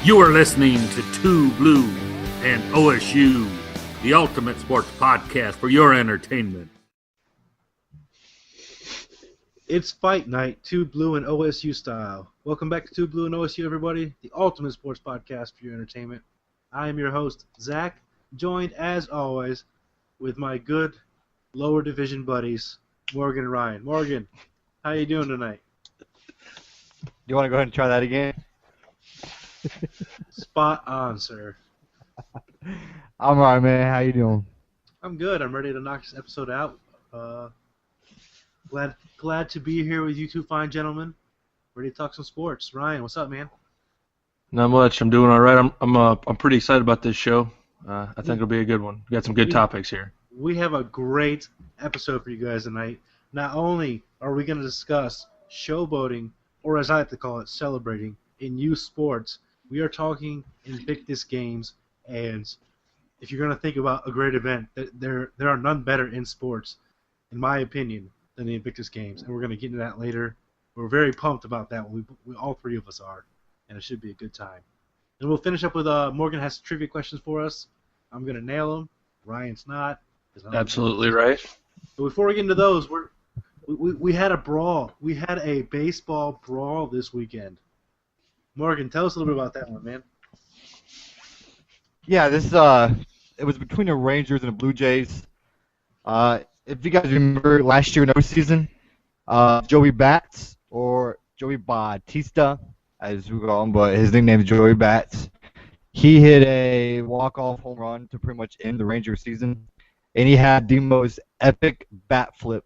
You are listening to 2Blue and OSU, the ultimate sports podcast for your entertainment. It's fight night, 2Blue and OSU style. Welcome back to 2Blue and OSU, everybody, the ultimate sports podcast for your entertainment. I am your host, Zach, joined, as always, with my good lower division buddies, Morgan and Ryan. Morgan, how you doing tonight? You want to go ahead and try that again? Spot on, sir. I'm alright, man. How you doing? I'm good. I'm ready to knock this episode out. Glad to be here with you two fine gentlemen. Ready to talk some sports. Ryan, what's up, man? Not much. I'm doing all right. I'm pretty excited about this show. I think it'll be a good one. We got some good topics here. We have a great episode for you guys tonight. Not only are we going to discuss showboating, or as I like to call it, celebrating in youth sports, we are talking Invictus Games, and if you're going to think about a great event, there are none better in sports, in my opinion, than the Invictus Games, and we're going to get into that later. We're very pumped about that one. We all three of us are, and it should be a good time. And we'll finish up with Morgan has trivia questions for us. I'm going to nail them. Ryan's not. Absolutely right. But before we get into those, we had a brawl. We had a baseball brawl this weekend. Morgan, tell us a little bit about that one, man. Yeah, it was between the Rangers and the Blue Jays. If you guys remember last year in the season, Joey Bats, or Joey Bautista, as we call him, but his nickname is Joey Bats. He hit a walk-off home run to pretty much end the Rangers season, and he had the most epic bat flip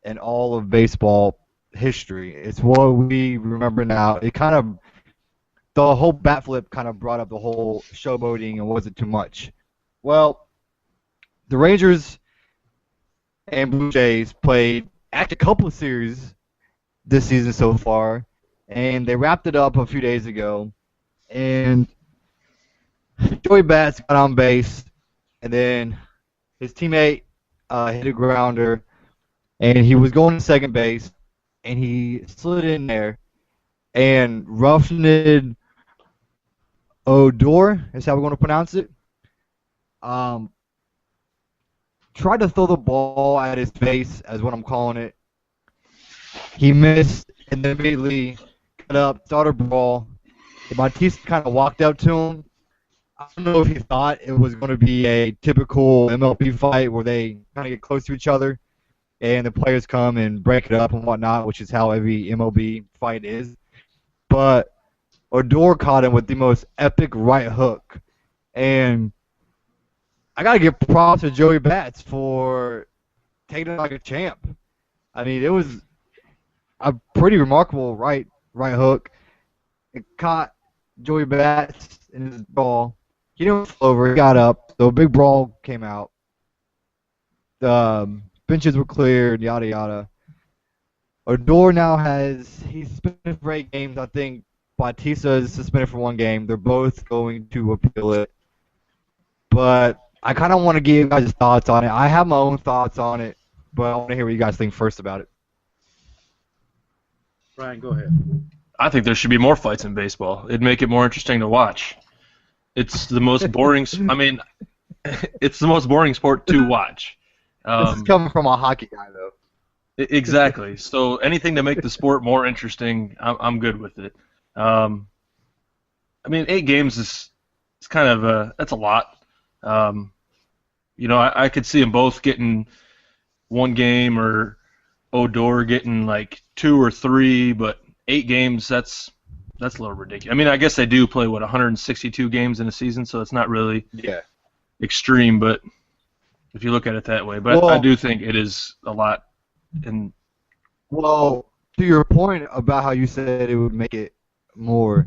in all of baseball history. It's what we remember now. The whole bat flip kind of brought up the whole showboating and was it too much? Well, the Rangers and Blue Jays played actually a couple of series this season so far, and they wrapped it up a few days ago, and Joey Bats got on base, and then his teammate hit a grounder, and he was going to second base, and he slid in there and roughed-it Odor, is how we're going to pronounce it, tried to throw the ball at his face, as what I'm calling it. He missed, and then immediately got up, started a brawl. Bautista kind of walked up to him. I don't know if he thought it was going to be a typical MLB fight where they kind of get close to each other, and the players come and break it up and whatnot, which is how every MLB fight is. But Odor caught him with the most epic right hook. And I got to give props to Joey Bats for taking it like a champ. I mean, it was a pretty remarkable right hook. It caught Joey Bats in his ball. He didn't fall over. He got up. So a big brawl came out. The benches were cleared, yada, yada. Odor now he's suspended for 8 games. I think Bautista is suspended for 1 game. They're both going to appeal it. But I kind of want to give you guys thoughts on it. I have my own thoughts on it, but I want to hear what you guys think first about it. Ryan, go ahead. I think there should be more fights in baseball. It'd make it more interesting to watch. It's the most boring. I mean, it's the most boring sport to watch. This is coming from a hockey guy, though. Exactly. So anything to make the sport more interesting, I'm good with it. I mean, 8 games is kind of that's a lot. I could see them both getting 1 game or Odor getting like 2 or 3, but 8 games, that's a little ridiculous. I mean, I guess they do play 162 games in a season, so it's not really extreme, but if you look at it that way, but I do think it is a lot. Well, to your point about how you said it would make it more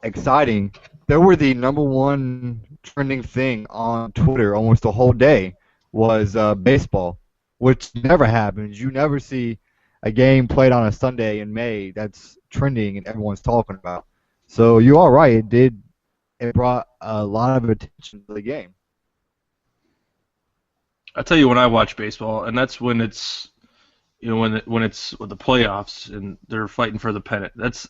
exciting, there were the #1 trending thing on Twitter almost the whole day was baseball, which never happens. You never see a game played on a Sunday in May that's trending and everyone's talking about. So you are right. It brought a lot of attention to the game. I tell you, when I watch baseball, and that's when it's, when it's with the playoffs and they're fighting for the pennant. That's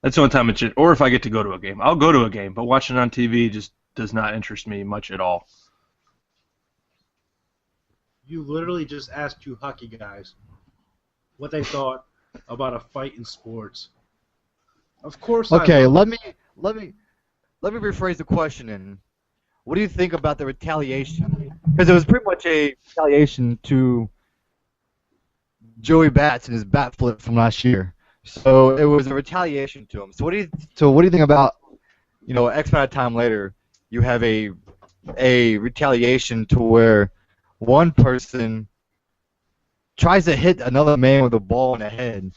That's the only time or if I get to go to a game. I'll go to a game, but watching on TV just does not interest me much at all. You literally just asked two hockey guys what they thought about a fight in sports. Of course. Okay, let me rephrase the question. And what do you think about the retaliation? Because it was pretty much a retaliation to Joey Bats and his bat flip from last year. So it was a retaliation to him. So what do you think about, X amount of time later, you have a retaliation to where one person tries to hit another man with a ball in the head,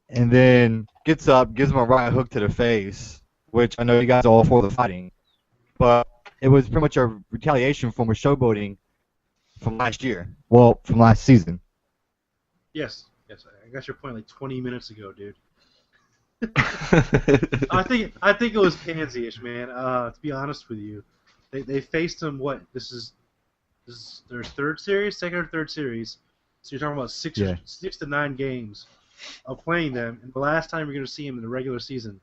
and then gets up, gives him a right hook to the face, which I know you guys are all for the fighting, but it was pretty much a retaliation from a showboating from last year. Well, from last season. Yes, I got your point like 20 minutes ago, dude. I think it was Pansy-ish, man. To be honest with you, they faced him. This is their second or third series. So you're talking about 6 to 9 games of playing them, and the last time you're going to see him in the regular season.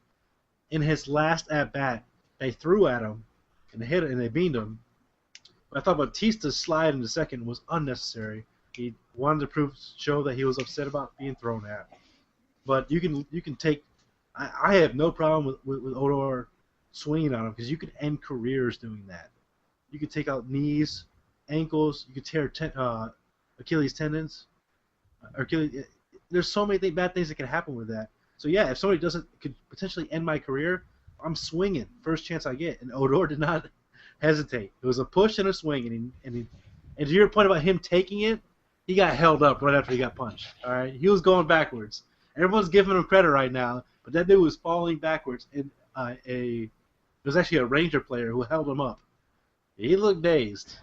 In his last at bat, they threw at him and hit it, and they beamed him. I thought Batista's slide in the second was unnecessary. He wanted to show that he was upset about being thrown at. But you can take. I have no problem with Odor swinging on him because you can end careers doing that. You could take out knees, ankles. You could tear Achilles tendons. There's so many bad things that can happen with that. So yeah, if somebody could potentially end my career, I'm swinging first chance I get. And Odor did not hesitate. It was a push and a swing, and to your point about him taking it, he got held up right after he got punched. All right, he was going backwards. Everyone's giving him credit right now, but that dude was falling backwards. And it was actually a Ranger player who held him up. He looked dazed.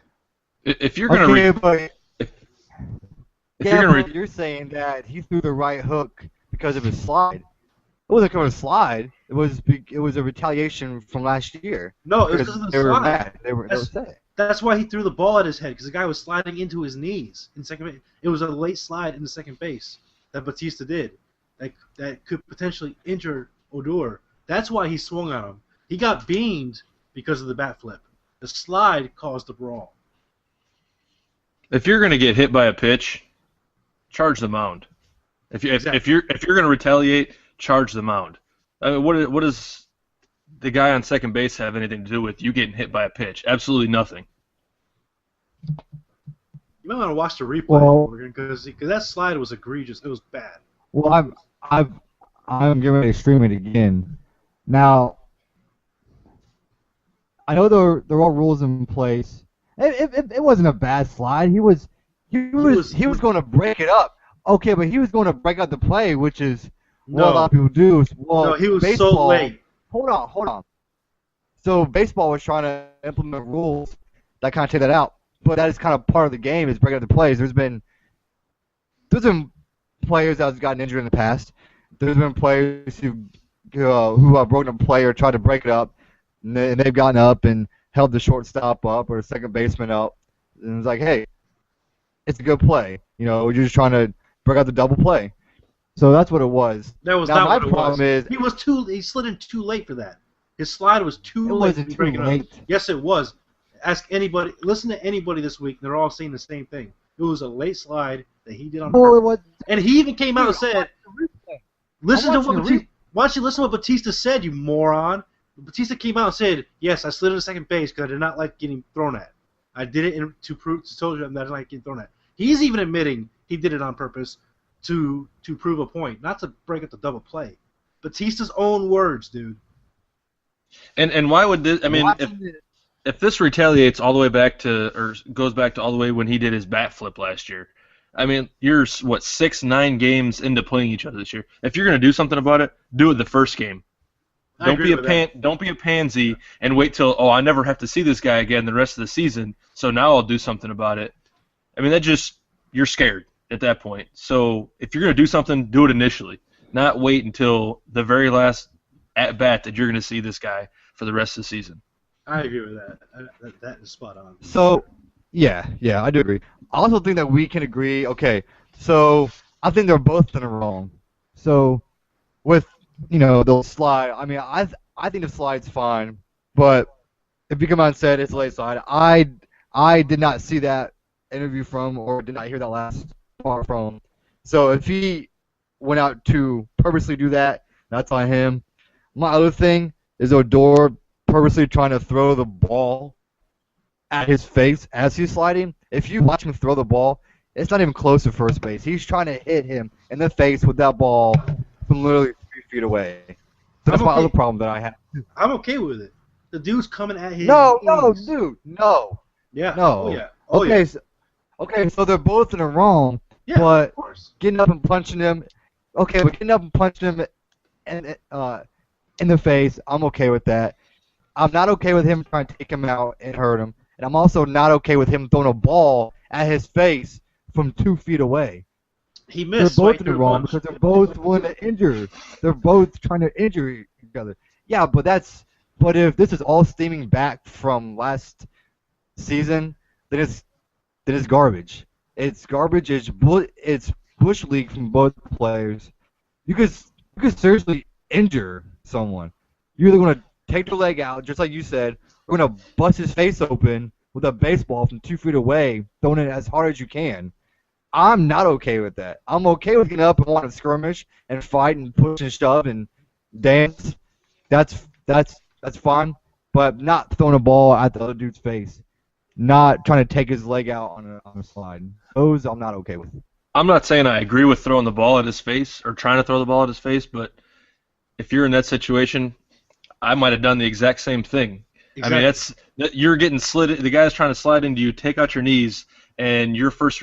If you're gonna you're saying that he threw the right hook because of his slide. It wasn't because of a slide. It was a retaliation from last year. No, it was because of the slide. They were mad. They were upset. That's why he threw the ball at his head, because the guy was sliding into his knees in second base. It was a late slide into second base that Batista did that could potentially injure Odor. That's why he swung on him. He got beamed because of the bat flip. The slide caused the brawl. If you're going to get hit by a pitch, charge the mound. If you're going to retaliate, charge the mound. I mean, what does the guy on second base have anything to do with you getting hit by a pitch? Absolutely nothing. You might want to watch the replay because that slide was egregious. It was bad. Well, I'm getting ready to stream it again. Now, I know there are rules in place. It wasn't a bad slide. He was going to break it up. Okay, but he was going to break up the play, which is what a lot of people do. Well, no, he was baseball, so late. Hold on. So baseball was trying to implement rules that kind of take that out, but that is kind of part of the game is breaking up the plays. There's been players that have gotten injured in the past. There's been players who have broken a play or tried to break it up, and they've gotten up and held the shortstop up or the second baseman up, and it's like, hey, it's a good play. You're just trying to break out the double play. So that's what it was. That was now, not my what problem it was. is He slid in too late for that. His slide was too late. It wasn't to too late. up. Yes, it was. Listen to anybody this week, and they're all saying the same thing. It was a late slide that he did on purpose. It was. And he even came out and said, why don't you listen to what Batista said, you moron? Batista came out and said, yes, I slid into second base because I did not like getting thrown at. I did it to tell you that I didn't like getting thrown at. He's even admitting he did it on purpose to prove a point, not to break up the double play. Batista's own words, dude. And why would this? I mean, if this retaliates all the way back to, or goes back to all the way when he did his bat flip last year, I mean, you're 9 games into playing each other this year. If you're gonna do something about it, do it the first game. Don't be a pansy and wait till I never have to see this guy again the rest of the season. So now I'll do something about it. I mean, you're scared at that point. So if you're gonna do something, do it initially, not wait until the very last at bat that you're gonna see this guy for the rest of the season. I agree with that. That is spot on. So, yeah, I do agree. I also think that we can agree. Okay, so I think they're both in the wrong. So, with they'll slide. I mean, I think the slide's fine, but if you come out and said it's a late slide, I did not see that interview from or did not hear that last part from. So if he went out to purposely do that, that's on him. My other thing is Odor purposely trying to throw the ball at his face as he's sliding. If you watch him throw the ball, it's not even close to first base. He's trying to hit him in the face with that ball from literally 3 feet away. So that's my other problem that I have. I'm okay with it. The dude's coming at his No, knees. dude, no. Yeah. No. Oh, yeah. Oh, okay, yeah. So they're both in the wrong, Yeah, but of course. getting up and punching him. Okay, but getting up and punching him in the face, I'm okay with that. I'm not okay with him trying to take him out and hurt him, and I'm also not okay with him throwing a ball at his face from 2 feet away. He They're missed. both so in the he wrong punched. because they're both wanting to injure. They're both trying to injure each other. Yeah, but if this is all stemming back from last season, then it's garbage. It's garbage. It's bush league from both players. You could seriously injure someone. You're either gonna take their leg out, just like you said, or gonna bust his face open with a baseball from 2 feet away, throwing it as hard as you can. I'm not okay with that. I'm okay with getting up and wanting to skirmish and fight and push and shove and dance. That's fine, but not throwing a ball at the other dude's face. Not trying to take his leg out on a slide. Those I'm not okay with. I'm not saying I agree with throwing the ball at his face or trying to throw the ball at his face, but if you're in that situation, I might have done the exact same thing. Exactly. I mean, you're getting slid. The guy's trying to slide into you. Take out your knees, and your first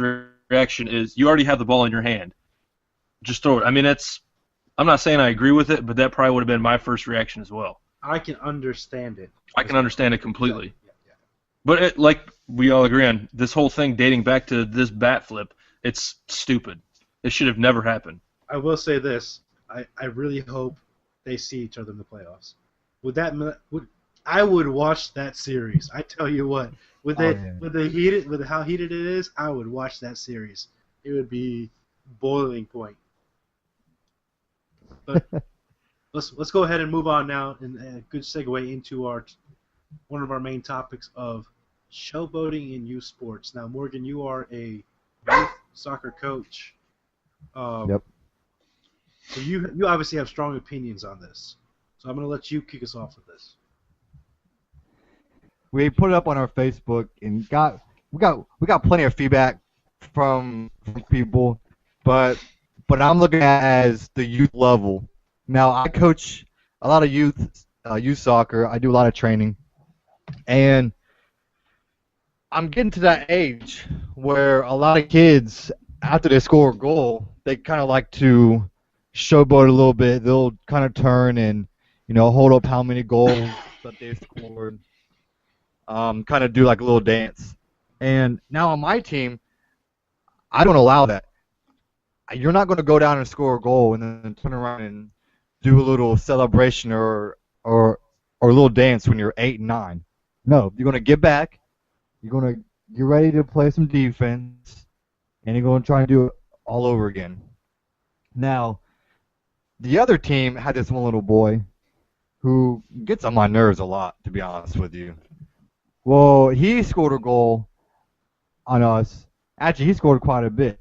reaction is you already have the ball in your hand. Just throw it. I mean, I'm not saying I agree with it, but that probably would have been my first reaction as well. I can understand it. I can understand it completely. Yeah. But like we all agree on, this whole thing dating back to this bat flip, it's stupid. It should have never happened. I will say this. I really hope they see each other in the playoffs. I would watch that series. I tell you what, with how heated it is, I would watch that series. It would be boiling point. But let's go ahead and move on now, and a good segue into one of our main topics of showboating in youth sports. Now, Morgan, you are a youth soccer coach. Yep. So you obviously have strong opinions on this. So I'm going to let you kick us off with this. We put it up on our Facebook and we got plenty of feedback from people, but I'm looking at it as the youth level. Now I coach a lot of youth soccer. I do a lot of training, and I'm getting to that age where a lot of kids, after they score a goal, they kind of like to showboat a little bit. They'll kind of turn and hold up how many goals that they've scored. Kind of do like a little dance. And now on my team, I don't allow that. You're not going to go down and score a goal and then turn around and do a little celebration or a little dance when you're 8 and 9. No, you're going to get back. You're going to get ready to play some defense, and you're going to try and do it all over again. Now, the other team had this one little boy who gets on my nerves a lot, to be honest with you. Well, he scored a goal on us. Actually, he scored quite a bit.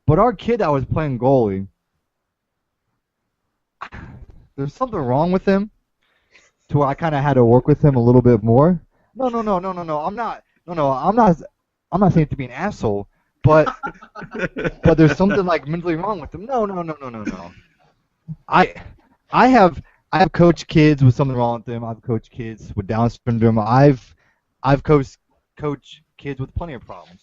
But our kid that was playing goalie, there's something wrong with him to where I kind of had to work with him a little bit more. No. I'm not saying to be an asshole, but there's something like mentally wrong with him. No. I have coached kids with something wrong with them. I've coached kids with Down syndrome. I've coached kids with plenty of problems.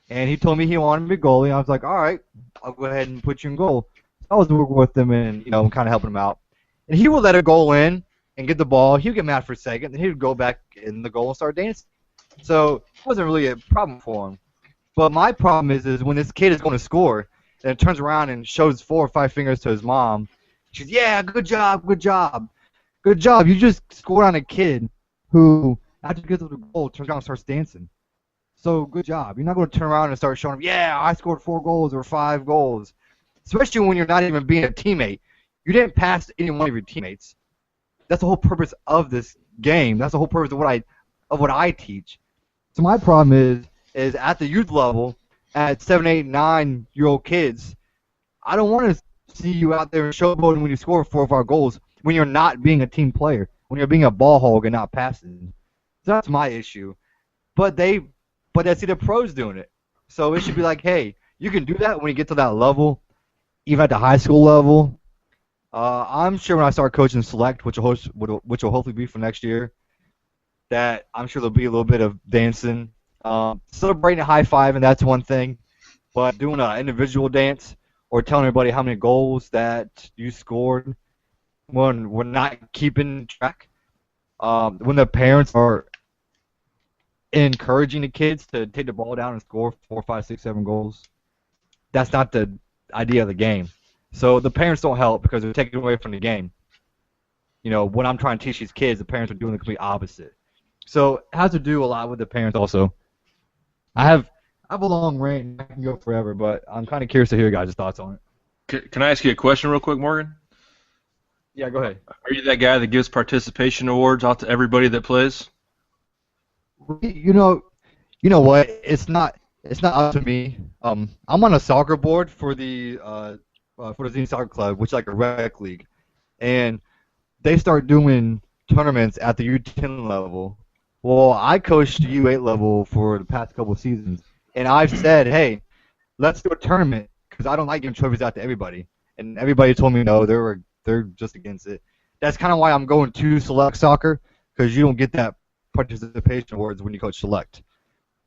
And he told me he wanted me to be goalie. I was like, all right, I'll go ahead and put you in goal. I was working with him and kind of helping him out. And he would let a goal in and get the ball. He would get mad for a second, then he would go back in the goal and start dancing. So it wasn't really a problem for him. But my problem is when this kid is going to score and it turns around and shows 4 or 5 fingers to his mom. She's, yeah, good job. You just scored on a kid who, after he gets the goal, turns around and starts dancing. So good job. You're not going to turn around and start showing him, yeah, I scored 4 goals or 5 goals. Especially when you're not even being a teammate. You didn't pass any one of your teammates. That's the whole purpose of this game. That's the whole purpose of what I teach. So my problem is at the youth level, at 7, 8, 9-year-old kids, I don't want to see you out there showboating when you score 4 or 5 goals when you're not being a team player, when you're being a ball hog and not passing. So that's my issue. But I see the pros doing it. So it should be like, hey, you can do that when you get to that level, even at the high school level. I'm sure when I start coaching select, which will hopefully be for next year, that I'm sure there'll be a little bit of dancing. Celebrating high five, and that's one thing. But doing an individual dance or telling everybody how many goals that you scored when we're not keeping track. When the parents are encouraging the kids to take the ball down and score 4, 5, 6, 7 goals, that's not the idea of the game. So the parents don't help because they're taking away from the game. You know, when I'm trying to teach these kids, the parents are doing the complete opposite. So it has to do a lot with the parents also. I have a long rant. I can go forever, but I'm kind of curious to hear your guys' thoughts on it. Can I ask you a question real quick, Morgan? Yeah, go ahead. Are you that guy that gives participation awards out to everybody that plays? You know what? It's not up to me. I'm on a soccer board for the Zine Soccer Club, which is like a rec league, and they start doing tournaments at the U10 level. Well, I coached the U8 level for the past couple of seasons, and I've said, hey, let's do a tournament because I don't like giving trophies out to everybody, and everybody told me no, they're just against it. That's kind of why I'm going to select soccer because you don't get that participation awards when you coach select.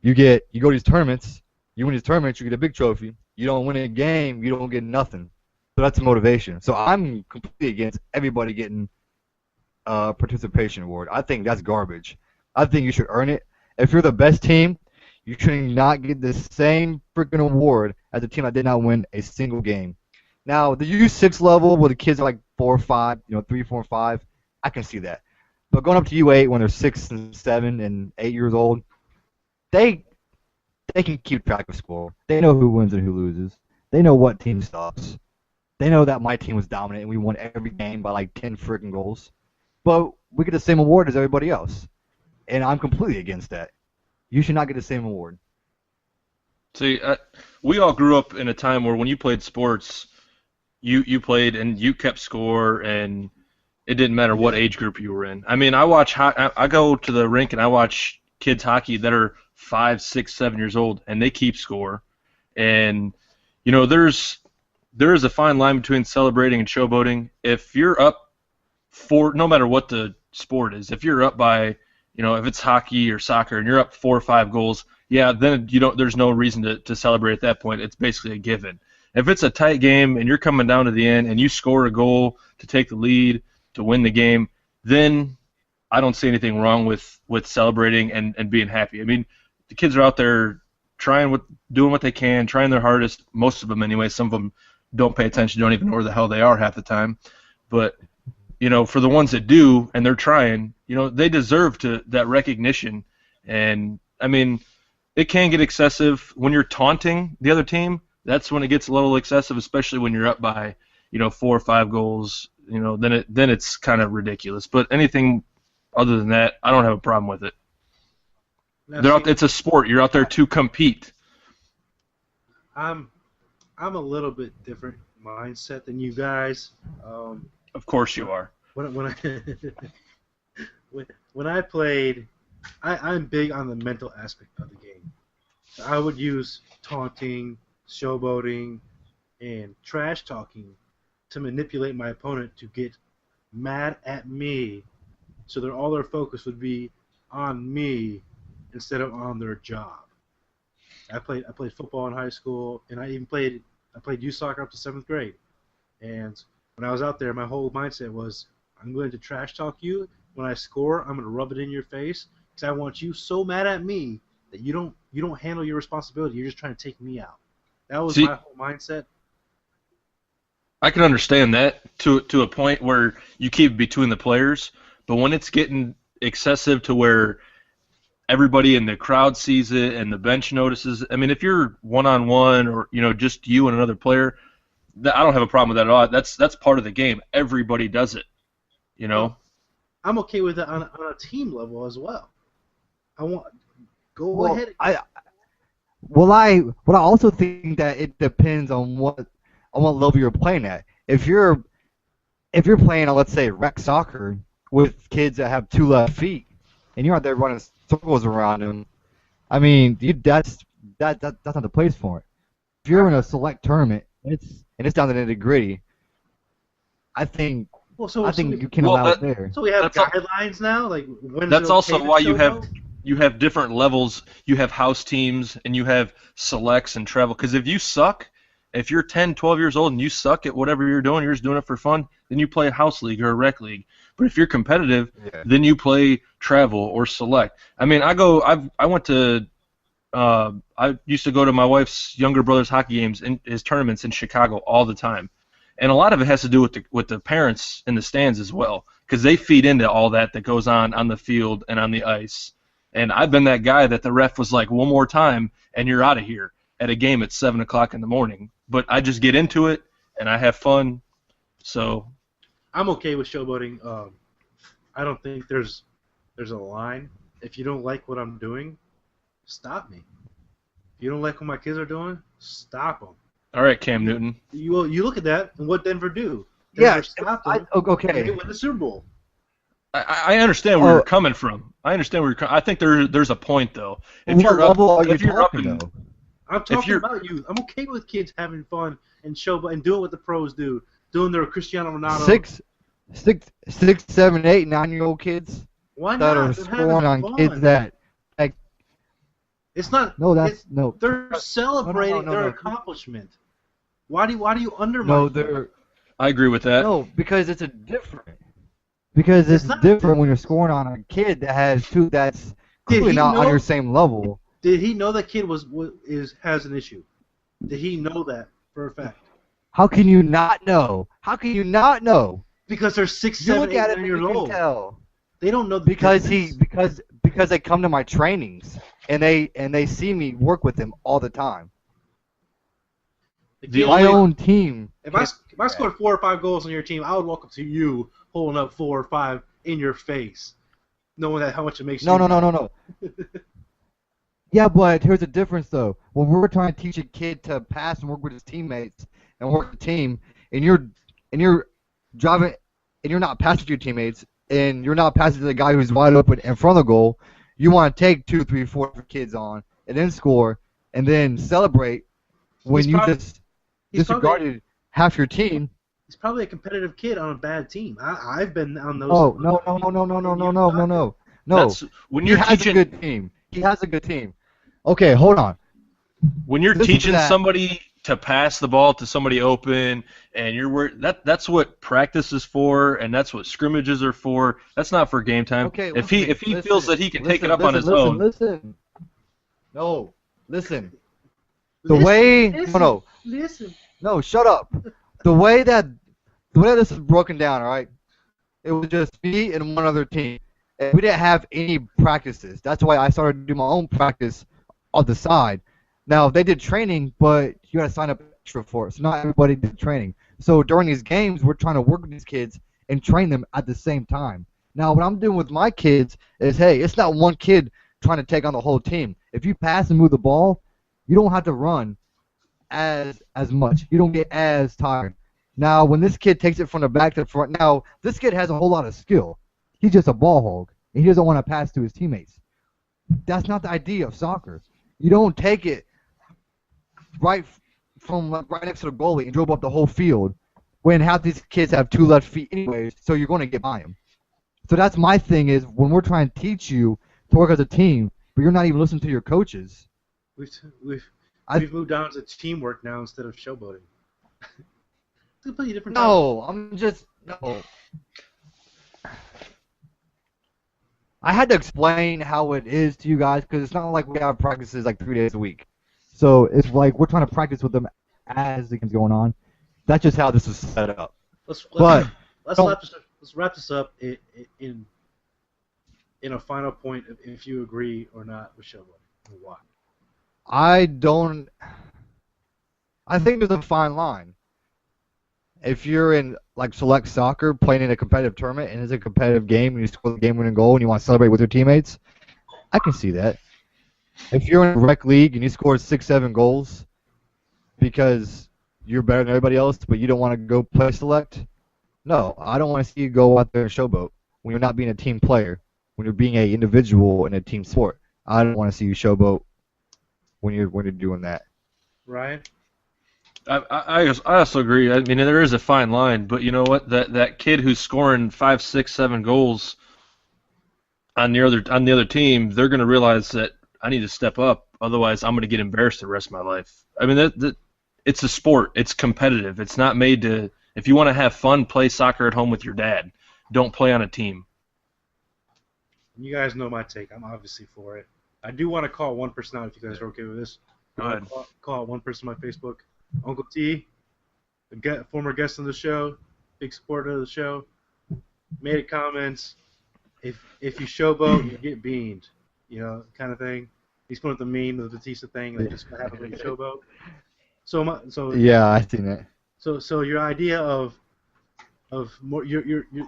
You go to these tournaments, you win these tournaments, you get a big trophy. You don't win a game, you don't get nothing. So that's a motivation. So I'm completely against everybody getting a participation award. I think that's garbage. I think you should earn it. If you're the best team, you should not get the same freaking award as the team that did not win a single game. Now, the U6 level where the kids are like 4 or 5, 3, 4, and 5, I can see that. But going up to U8 when they're 6 and 7 and 8 years old, they can keep track of score. They know who wins and who loses. They know what team stops. They know that my team was dominant and we won every game by like 10 freaking goals. But we get the same award as everybody else. And I'm completely against that. You should not get the same award. See, we all grew up in a time where when you played sports, you played and you kept score, and it didn't matter what age group you were in. I mean, I go to the rink and I watch kids hockey that are 5, 6, 7 years old, and they keep score. And there's a fine line between celebrating and showboating. If you're up no matter what the sport is, if you're up by if it's hockey or soccer and you're up 4 or 5 goals, yeah, then there's no reason to celebrate at that point. It's basically a given. If it's a tight game and you're coming down to the end and you score a goal to take the lead, to win the game, then I don't see anything wrong with celebrating and being happy. I mean, the kids are out there doing what they can, trying their hardest, most of them anyway. Some of them don't pay attention, don't even know where the hell they are half the time. But for the ones that do and they're trying, they deserve that recognition. And I mean, it can get excessive when you're taunting the other team. That's when it gets a little excessive, especially when you're up by 4 or 5 goals. Then it's kind of ridiculous. But anything other than that, I don't have a problem with it. It's a sport. You're out there to compete. I'm a little bit different mindset than you guys. Of course you are. When I played, I'm big on the mental aspect of the game. I would use taunting, showboating, and trash talking to manipulate my opponent to get mad at me, so that all their focus would be on me instead of on their job. I played football in high school, and I played youth soccer up to 7th grade. And when I was out there, my whole mindset was, I'm going to trash talk you. When I score, I'm going to rub it in your face because I want you so mad at me that you don't handle your responsibility. You're just trying to take me out. That was my whole mindset. I can understand that to a point where you keep it between the players, but when it's getting excessive to where everybody in the crowd sees it and the bench notices, I mean, if you're one-on-one or just you and another player, I don't have a problem with that at all. That's part of the game. Everybody does it, you know. I'm okay with it on a team level as well. Go Well, ahead. I also think that it depends on what level you're playing at. If you're playing, let's say, rec soccer with kids that have 2 left feet, and you're out there running circles around them, I mean, that's not the place for it. If you're in a select tournament, and it's down to the nitty-gritty, I think you can allow it there. So we have guidelines now, like when. That's also why you have different levels. You have house teams and you have selects and travel. Because if you suck, if you're 10, 12 years old and you suck at whatever you're just doing it for fun, then you play a house league or a rec league. But if you're competitive, then you play travel or select. I mean, I used to go to my wife's younger brother's hockey games and his tournaments in Chicago all the time. And a lot of it has to do with the parents in the stands as well, because they feed into all that goes on the field and on the ice. And I've been that guy that the ref was like, one more time, and you're out of here at a game at 7 o'clock in the morning. But I just get into it, and I have fun. So I'm okay with showboating. I don't think there's a line. If you don't like what I'm doing, stop me. If you don't like what my kids are doing, stop them. All right, Cam Newton. You look at that, and what Denver do? Denver stopped them, okay. and they win the Super Bowl. I understand where you're coming from. I think there's a point though. I'm talking about you. I'm okay with kids having fun and doing what the pros do, doing their Cristiano Ronaldo. 6, 7, 8, 9-year-old kids. Why that not? are scoring on kids that. It's not. No. They're celebrating their accomplishment. Why do you undermine? No, I agree with that. No, because it's different. Because it's different when you're scoring on a kid that has that's clearly not on your same level. Did he know that kid has an issue? Did he know that for a fact? How can you not know? Because they're 6, 7, 8, 9 years old. Tell. They don't know the because difference. because they come to my trainings and they see me work with them all the time. My own team. If I scored 4 or 5 goals on your team, I would walk up to you holding up 4 or 5 in your face, knowing how much it makes you. No. Yeah, but here's the difference though. When we're trying to teach a kid to pass and work with his teammates and work the team, and you're driving and you're not passing to your teammates and you're not passing to the guy who's wide open in front of the goal, you want to take 2, 3, 4 kids on and then score and then celebrate when just disregarded half your team. He's probably a competitive kid on a bad team. I've been on those. Oh no. That's, when you're teaching, a good team. He has a good team. Okay, hold on. When you're teaching somebody to pass the ball to somebody open, and that's what practice is for, and that's what scrimmages are for. That's not for game time. Okay, if he feels that he can take it up on his own. Listen. No, shut up. The way that this is broken down, all right? It was just me and one other team. And we didn't have any practices. That's why I started to do my own practice on the side. Now, they did training, but you got to sign up extra for it. So not everybody did training. So during these games, we're trying to work with these kids and train them at the same time. Now, what I'm doing with my kids is, hey, it's not one kid trying to take on the whole team. If you pass and move the ball, you don't have to run as much. You don't get as tired. Now, when this kid takes it from the back to the front, now, this kid has a whole lot of skill. He's just a ball hog, and he doesn't want to pass to his teammates. That's not the idea of soccer. You don't take it right next to the goalie and dribble up the whole field when half these kids have 2 left feet anyways, so you're going to get by them. So that's my thing is when we're trying to teach you to work as a team, but you're not even listening to your coaches. We've moved down to teamwork now instead of showboating. It's a completely different. No. I had to explain how it is to you guys because it's not like we have practices like 3 days a week. So it's like we're trying to practice with them as the game's going on. That's just how this is set up. Let's wrap this up in a final point if you agree or not with showboating and why. I think there's a fine line. if you're in like select soccer playing in a competitive tournament and it's a competitive game and you score the game-winning goal and you want to celebrate with your teammates, I can see that. If you're in a rec league and you score 6, 7 goals because you're better than everybody else, but you don't want to go play select, no, I don't want to see you go out there and showboat when you're not being a team player, when you're being an individual in a team sport. I don't want to see you showboat when you're doing that. Ryan? I also agree. I mean, there is a fine line, but you know what? That kid who's scoring 5, 6, 7 goals on the other team, they're going to realize that I need to step up. Otherwise, I'm going to get embarrassed the rest of my life. I mean, it's a sport. It's competitive. It's not made to. If you want to have fun, play soccer at home with your dad. Don't play on a team. You guys know my take. I'm obviously for it. I do want to call one person out if you guys are okay with this. Go ahead. Call out one person on my Facebook. Uncle T, former guest on the show, big supporter of the show, made a comment. If you showboat, you get beamed, kind of thing. He's putting up the meme of the Batista thing that just happens when you showboat. So Yeah, I seen it. So your idea of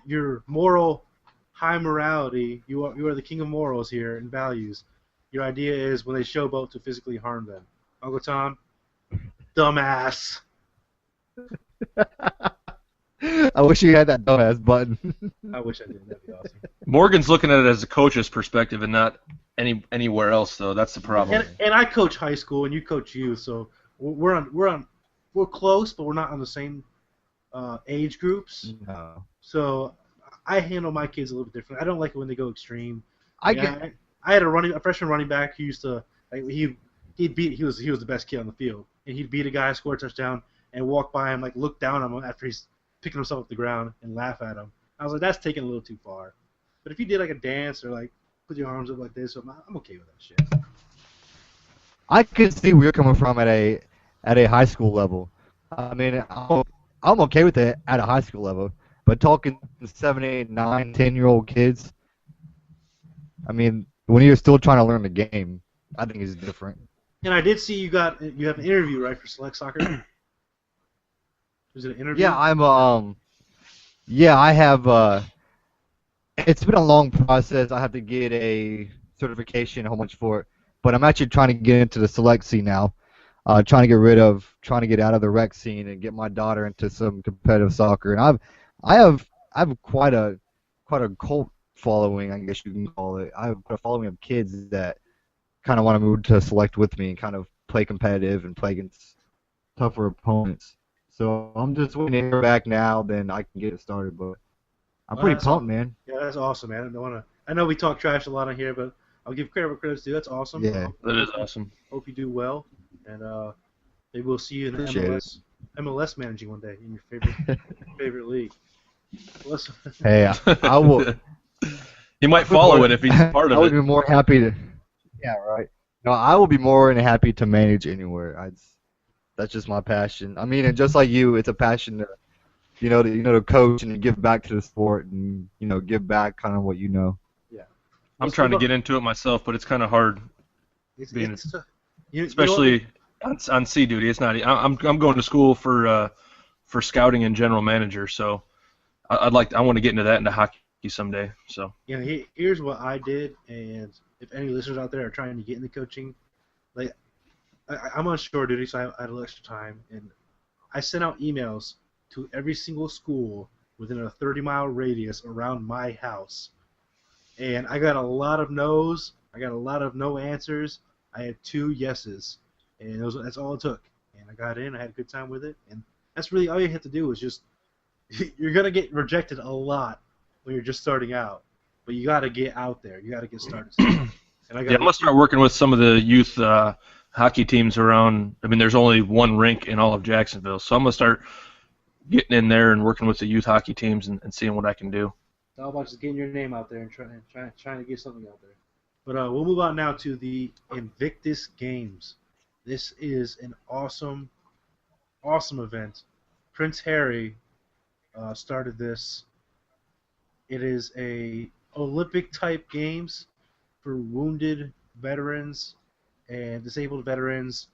your moral high morality, you are the king of morals here and values. Your idea is when they showboat to physically harm them. Uncle Tom, dumbass. I wish you had that dumbass button. I wish I did. That'd be awesome. Morgan's looking at it as a coach's perspective and not anywhere else, though. That's the problem. And I coach high school, and you coach youth, so we're close, but we're not on the same age groups. No. So I handle my kids a little bit different. I don't like it when they go extreme. I had a freshman running back who used to he was the best kid on the field, and he'd beat a guy, score a touchdown, and walk by him, like look down on him after he's picking himself up the ground and laugh at him. I was like, that's taking a little too far. But if you did like a dance or like put your arms up like this, I'm okay with that shit. I can see where you're coming from at a high school level. I mean, I'm okay with it at a high school level, but talking 7, 8, 9, 10-year-old kids, I mean, when you're still trying to learn the game, I think it's different. And I did see you have an interview, right, for Select Soccer? Was it an interview? Yeah, I have. It's been a long process. I have to get a certification, a whole bunch for it. But I'm actually trying to get into the select scene now. Trying to get out of the rec scene and get my daughter into some competitive soccer. And I have quite a cult following, I guess you can call it. I have a following of kids that kind of want to move to select with me and kind of play competitive and play against tougher opponents. So I'm just waiting to hear back now, then I can get it started. But I'm pretty pumped, man. Yeah, that's awesome, man. I know we talk trash a lot on here, but I'll give credit where credit's due. That's awesome. Yeah. That is awesome. Hope you do well, and maybe we'll see you in the MLS managing one day in your favorite league. Hey, I will. He might follow it if he's part of it. I would be more happy to. Yeah, right. No, I will be more than happy to manage anywhere. That's just my passion. I mean, and just like you, it's a passion to coach and to give back to the sport and give back kind of what you know. Yeah. I'm trying to get into it myself, but it's kind of hard. Especially on sea duty. It's not. I'm going to school for scouting and general manager, so I want to get into that into hockey someday. So here's what I did, and if any listeners out there are trying to get into coaching, like I'm on shore duty, so I had a little extra time, and I sent out emails to every single school within a 30-mile radius around my house, and I got a lot of no's. I got a lot of no answers. I had 2 yeses, and that's all it took. And I got in. I had a good time with it, and that's really all you have to do is just. You're gonna get rejected a lot when you're just starting out, but you got to get out there. You got to get started. And I'm gonna start working with some of the youth hockey teams around. I mean, there's only one rink in all of Jacksonville, so I'm gonna start getting in there and working with the youth hockey teams and seeing what I can do. It's all about just getting your name out there and trying to get something out there. But we'll move on now to the Invictus Games. This is an awesome event. Prince Harry started this. It is a Olympic-type games for wounded veterans and disabled veterans,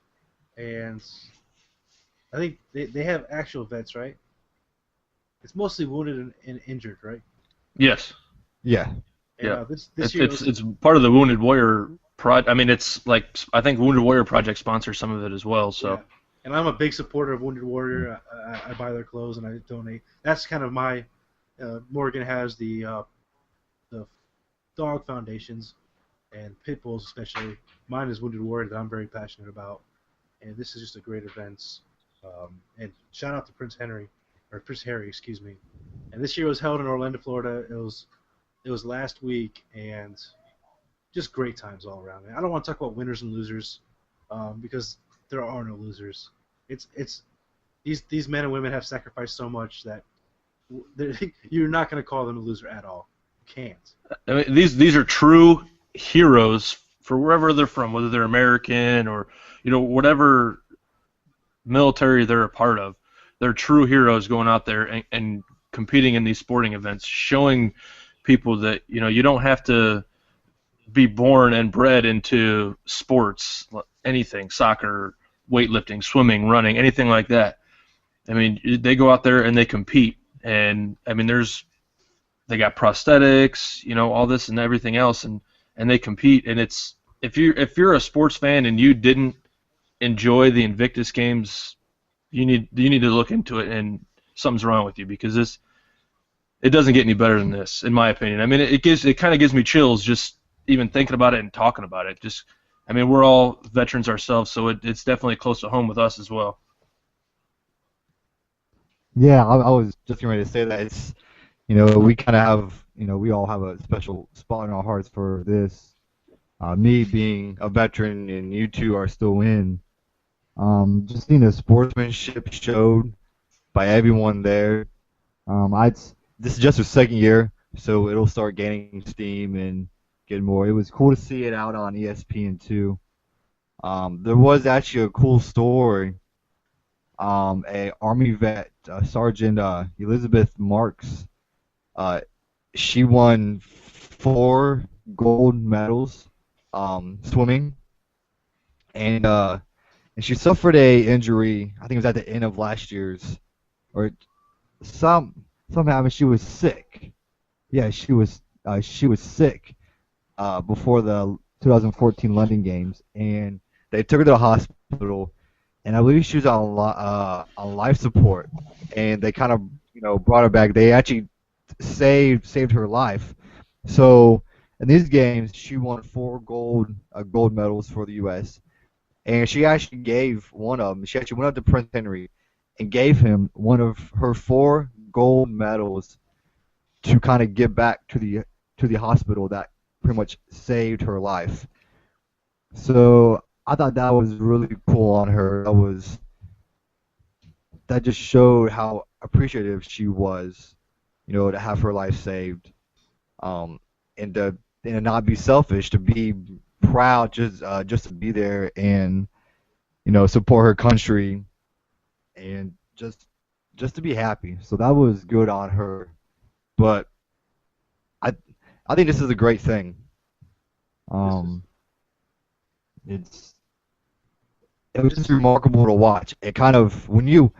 and I think they have actual vets, right? it's mostly wounded and injured, right? Yes. Yeah. And, Yeah. this year It's part of the Wounded Warrior I mean, it's like I think Wounded Warrior Project sponsors some of it as well. So. Yeah. And I'm a big supporter of Wounded Warrior. I buy their clothes and I donate. That's kind of my. Morgan has the dog foundations and pit bulls especially. Mine is Wounded Warrior that I'm very passionate about, and this is just a great event. And shout out to Prince Harry, excuse me. And this year was held in Orlando, Florida. It was last week, and just great times all around. I don't want to talk about winners and losers, because there are no losers. It's these men and women have sacrificed so much that you're not going to call them a loser at all. You can't. I mean, these are true heroes for wherever they're from, whether they're American or whatever military they're a part of. They're true heroes going out there and competing in these sporting events, showing people that you don't have to be born and bred into sports, anything, soccer, weightlifting, swimming, running, anything like that. I mean, they go out there and they compete, and I mean, they got prosthetics, all this and everything else, and they compete. And it's if you're a sports fan and you didn't enjoy the Invictus Games, you need to look into it, and something's wrong with you, because it doesn't get any better than this, in my opinion. I mean, it kind of gives me chills just even thinking about it and talking about it. I mean, we're all veterans ourselves, so it's definitely close to home with us as well. Yeah, I was just getting ready to say that. It's, we kind of have, we all have a special spot in our hearts for this. Me being a veteran and you two are still in. Just seeing the sportsmanship showed by everyone there. This is just the second year, so it'll start gaining steam and getting more. It was cool to see it out on ESPN too. There was actually a cool story. A Army vet, Sergeant Elizabeth Marks, she won 4 gold medals swimming, and she suffered a injury. I think it was at the end of last year's, or somehow she was sick. Yeah, she was sick before the 2014 London Games, and they took her to the hospital. And I believe she was on life support, and they kind of brought her back. They actually saved her life. So in these games, she won 4 gold medals for the U.S. And she actually gave one of them. She actually went up to Prince Henry and gave him one of her 4 gold medals to kind of give back to the hospital that pretty much saved her life. So I thought that was really cool on her. That just showed how appreciative she was, to have her life saved, and to not be selfish, to be proud, just to be there and support her country, and just to be happy. So that was good on her. But I think this is a great thing. It was just remarkable to watch. It kind of, when you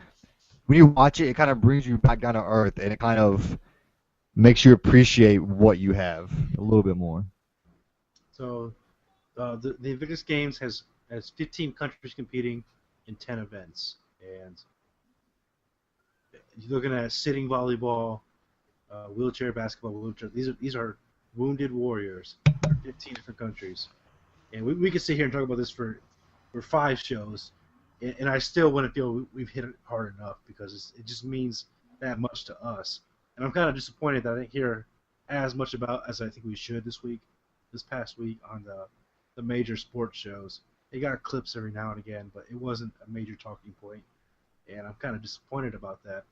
watch it, it kind of brings you back down to earth, and it kind of makes you appreciate what you have a little bit more. So, the Invictus Games has 15 countries competing in 10 events, and you're looking at sitting volleyball, wheelchair basketball, these are wounded warriors from 15 different countries, and we could sit here and talk about this for 5 shows, and I still wouldn't feel we've hit it hard enough, because it just means that much to us. And I'm kind of disappointed that I didn't hear as much about as I think we should this past week on the major sports shows. They got clips every now and again, but it wasn't a major talking point, and I'm kind of disappointed about that.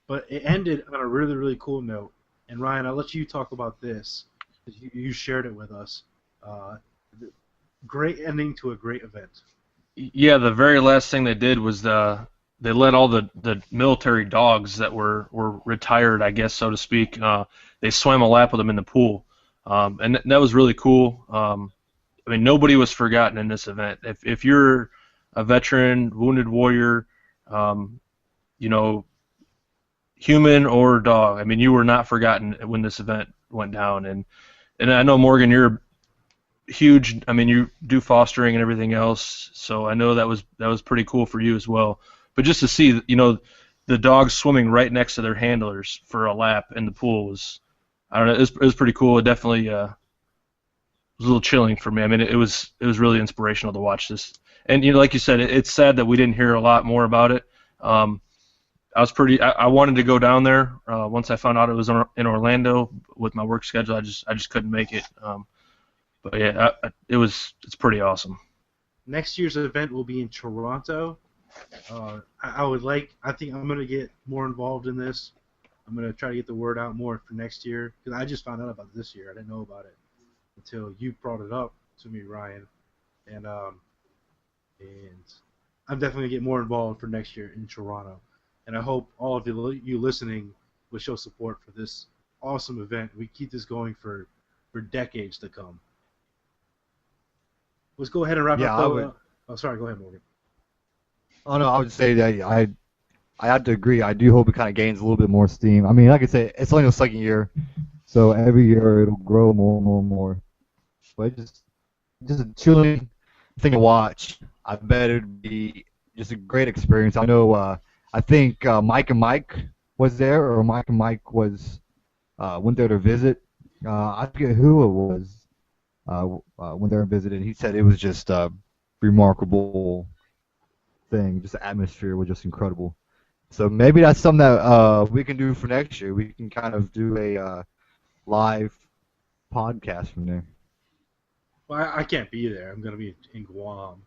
But it ended on a really, really cool note. And Ryan, I'll let you talk about this, because you shared it with us. Great ending to a great event. Yeah, the very last thing they did was they let all the military dogs that were retired, I guess, so to speak, they swam a lap with them in the pool. And that was really cool. I mean, nobody was forgotten in this event. If you're a veteran, wounded warrior, human or dog. I mean, you were not forgotten when this event went down. And I know, Morgan, you're huge. I mean, you do fostering and everything else, so I know that was pretty cool for you as well. But just to see, the dogs swimming right next to their handlers for a lap in the pool was, I don't know, it was pretty cool. It definitely was a little chilling for me. I mean, it was really inspirational to watch this. And like you said, it's sad that we didn't hear a lot more about it. I wanted to go down there once I found out it was in Orlando. With my work schedule, I just couldn't make it. But yeah, it's pretty awesome. Next year's event will be in Toronto. I think I'm gonna get more involved in this. I'm gonna try to get the word out more for next year, because I just found out about it this year. I didn't know about it until you brought it up to me, Ryan, and I'm definitely gonna get more involved for next year in Toronto. And I hope all of you listening will show support for this awesome event. We keep this going for decades to come. Let's go ahead and wrap up. Oh, sorry. Go ahead, Morgan. Oh no, I would say that I have to agree. I do hope it kind of gains a little bit more steam. I mean, like I said, it's only the second year, so every year it'll grow more and more and more. But it's just a chilling thing to watch. I bet it'd be just a great experience. I know. I think Mike and Mike was there, or Mike and Mike went there to visit. I forget who it was. Went there and visited. He said it was just a remarkable thing. Just the atmosphere was just incredible. So maybe that's something that we can do for next year. We can kind of do a live podcast from there. Well, I can't be there. I'm gonna be in Guam.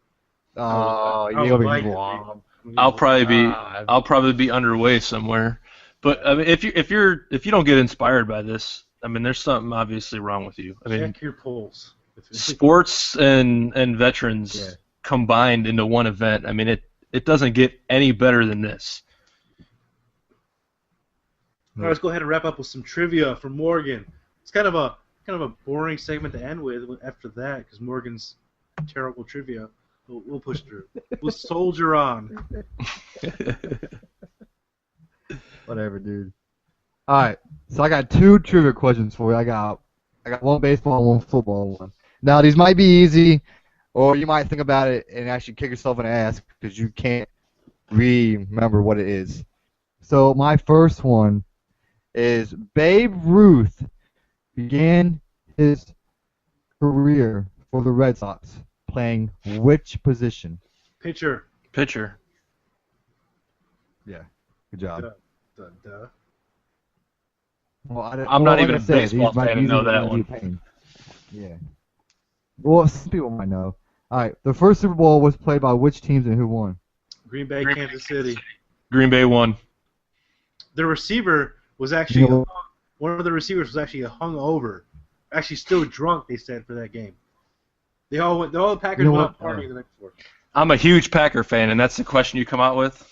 Oh, you'll be in Guam. I'll probably be underway somewhere. But I mean, if you don't get inspired by this, I mean, there's something obviously wrong with you. I mean, check your pulse. Sports and veterans combined into one event. I mean, it doesn't get any better than this. All right, let's go ahead and wrap up with some trivia for Morgan. It's kind of a boring segment to end with after that, because Morgan's terrible trivia. We'll push through. We'll soldier on. Whatever, dude. All right, so I got two trivia questions for you. I got one baseball, one football, one. Now these might be easy, or you might think about it and actually kick yourself in the ass because you can't remember what it is. So my first one is Babe Ruth began his career for the Red Sox playing which position? Pitcher. Pitcher. Yeah, good job. Duh. Well, I'm not even a baseball fan to know that one. Yeah. Well, some people might know. All right, the first Super Bowl was played by which teams and who won? Green Bay, Kansas City. Green Bay won. The receiver was actually one of the receivers was actually hungover, actually still drunk. They said for that game. All the Packers went out partying the next morning. I'm a huge Packer fan, and that's the question you come out with.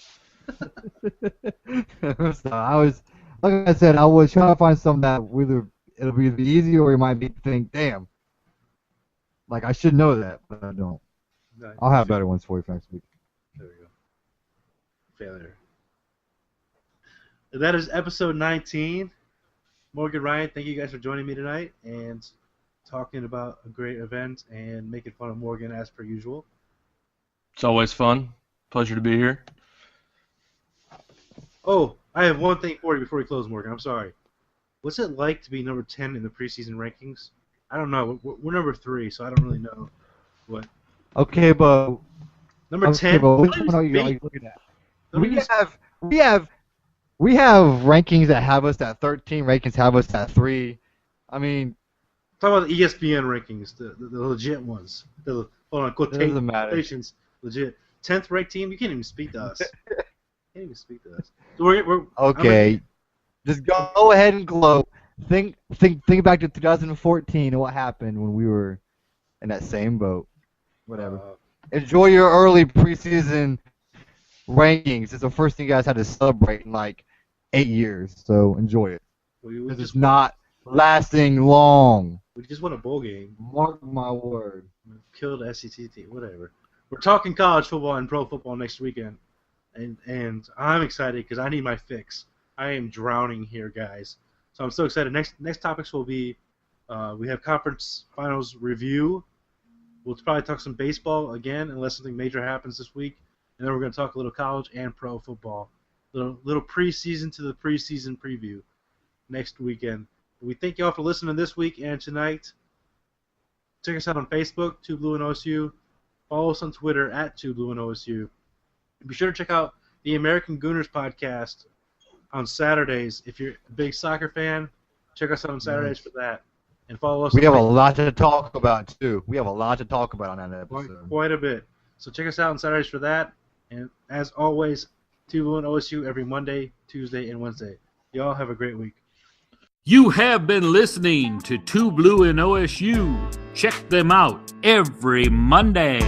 So like I said, I was trying to find something that it'll be easy or you might be think, damn, like I should know that, but I don't. No, I'll have better ones for you for next week. There we go. Failure. And that is episode 19. Morgan, Ryan, thank you guys for joining me tonight and talking about a great event and making fun of Morgan as per usual. It's always fun. Pleasure to be here. Oh, I have one thing for you before we close, Morgan. I'm sorry. What's it like to be number 10 in the preseason rankings? I don't know. We're number 3, so I don't really know what. Okay, but number 10. But which one are you looking at? We have rankings that have us at 13. Rankings have us at 3. I mean, talk about the ESPN rankings, the legit ones. The quotations, legit. 10th ranked team. You can't even speak to us. So okay, just go ahead and gloat. Think back to 2014 and what happened when we were in that same boat. Whatever. Enjoy your early preseason rankings. It's the first thing you guys had to celebrate in like 8 years. So enjoy it. Because it's not lasting long. We just won a bowl game. Mark my word. Killed the SEC team. Whatever. We're talking college football and pro football next weekend. And I'm excited because I need my fix. I am drowning here, guys. So I'm so excited. Next topics will be we have conference finals review. We'll probably talk some baseball again, unless something major happens this week, and then we're going to talk a little college and pro football. Little preseason to the preseason preview next weekend. We thank you all for listening this week and tonight. Check us out on Facebook, 2BlueandOSU. Follow us on Twitter at 2BlueandOSU. Be sure to check out the American Gooners podcast on Saturdays. If you're a big soccer fan, check us out on Saturdays for that. And follow us. We have a lot to talk about, too. We have a lot to talk about on that episode. Quite a bit. So check us out on Saturdays for that. And as always, 2BlueandOSU every Monday, Tuesday, and Wednesday. Y'all have a great week. You have been listening to 2Blue and OSU. Check them out every Monday.